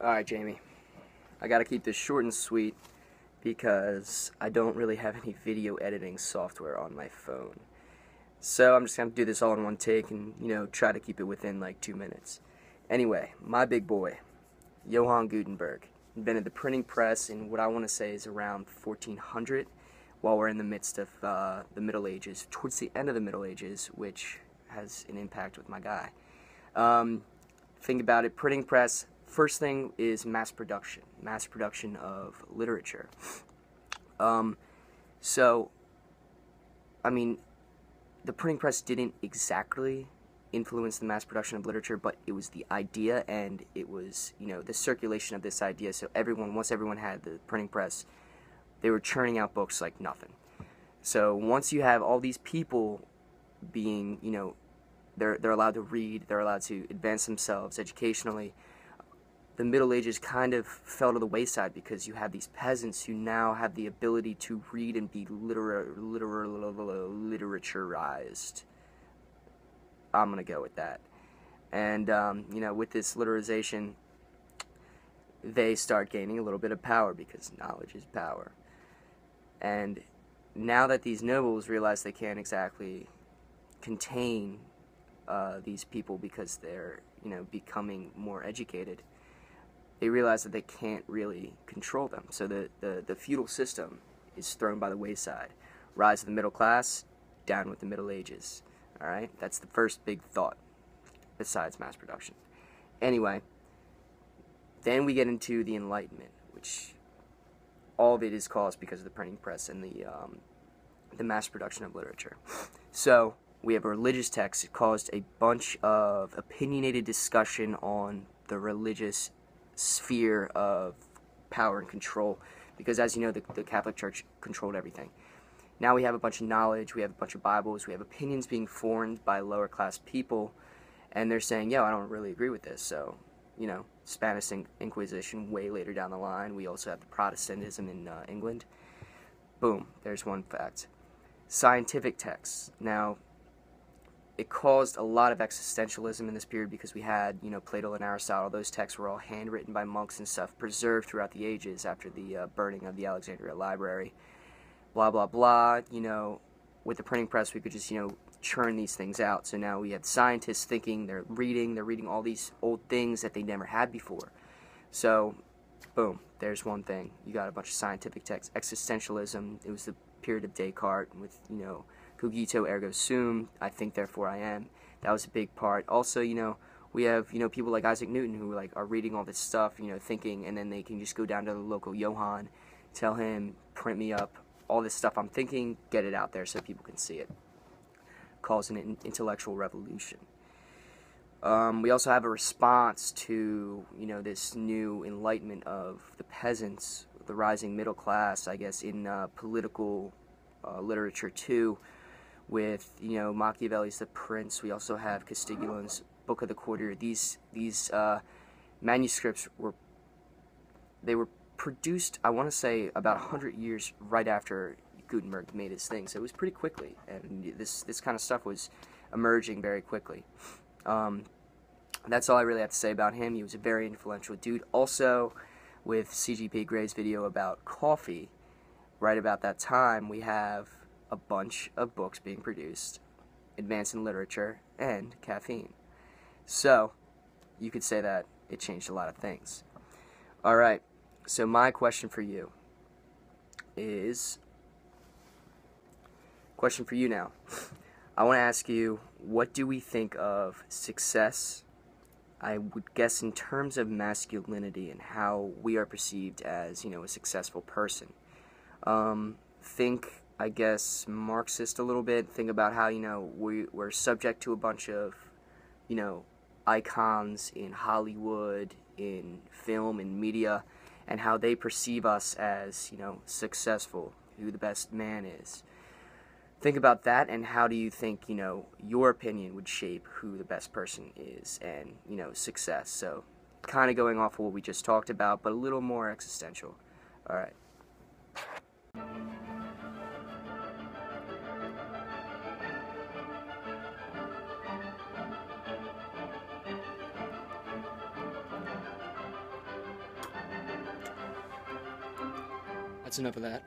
Alright, Jamie. I gotta keep this short and sweet because I don't really have any video editing software on my phone. So I'm just gonna do this all in one take and, try to keep it within like 2 minutes. Anyway, my big boy, Johannes Gutenberg, invented the printing press in what I want to say is around 1400, while we're in the midst of the Middle Ages, towards the end of the Middle Ages, which has an impact with my guy. Think about it, printing press, first thing is mass production of literature. The printing press didn't exactly influence the mass production of literature, but it was the idea, and it was, the circulation of this idea. So once everyone had the printing press, they were churning out books like nothing. So once you have all these people being, they're allowed to read, they're allowed to advance themselves educationally, the Middle Ages kind of fell to the wayside because you have these peasants who now have the ability to read and be literaturized. I'm going to go with that. And, with this literization, they start gaining a little bit of power because knowledge is power. And now that these nobles realize they can't exactly contain these people because they're, becoming more educated, they realize that they can't really control them. So the feudal system is thrown by the wayside. Rise of the middle class, down with the Middle Ages. Alright? That's the first big thought, besides mass production. Anyway, then we get into the Enlightenment, which all of it is caused because of the printing press and the mass production of literature. So, we have a religious text. It caused a bunch of opinionated discussion on the religious sphere of power and control, because as you know, the Catholic Church controlled everything. Now we have a bunch of knowledge, we have a bunch of Bibles, we have opinions being formed by lower class people, and they're saying, yo, I don't really agree with this. So, Spanish Inquisition way later down the line. We also have the Protestantism in England. Boom, there's one fact. Scientific texts. Now, it caused a lot of existentialism in this period because we had, Plato and Aristotle. Those texts were all handwritten by monks and stuff, preserved throughout the ages after the burning of the Alexandria Library. Blah, blah, blah. With the printing press, we could just, churn these things out. So now we have scientists thinking, they're reading all these old things that they never had before. So, boom, there's one thing. You got a bunch of scientific texts. Existentialism, it was the period of Descartes with, cogito ergo sum, I think therefore I am. That was a big part. Also, we have, people like Isaac Newton who are reading all this stuff, thinking, and then they can just go down to the local Johann, tell him, print me up all this stuff I'm thinking, get it out there so people can see it. Causing an intellectual revolution. We also have a response to, this new enlightenment of the peasants, the rising middle class, I guess, in political literature too, with, Macchiavelli's The Prince. We also have Castiglione's Book of the Courtier. These manuscripts were produced, I want to say, about 100 years right after Gutenberg made his thing, so it was pretty quickly, and this kind of stuff was emerging very quickly. That's all I really have to say about him. He was a very influential dude. Also, with CGP Gray's video about coffee, right about that time, we have a bunch of books being produced, advancing literature, and caffeine. So, you could say that it changed a lot of things. Alright, so my question for you is... Question for you now. I want to ask you, what do we think of success? I would guess in terms of masculinity and how we are perceived as, a successful person. Think, I guess, Marxist a little bit. Think about how, we're subject to a bunch of, icons in Hollywood, in film, in media, and how they perceive us as, successful, who the best man is. Think about that, and how do you think, your opinion would shape who the best person is and, success. So, kind of going off of what we just talked about, but a little more existential. Alright. That's enough of that.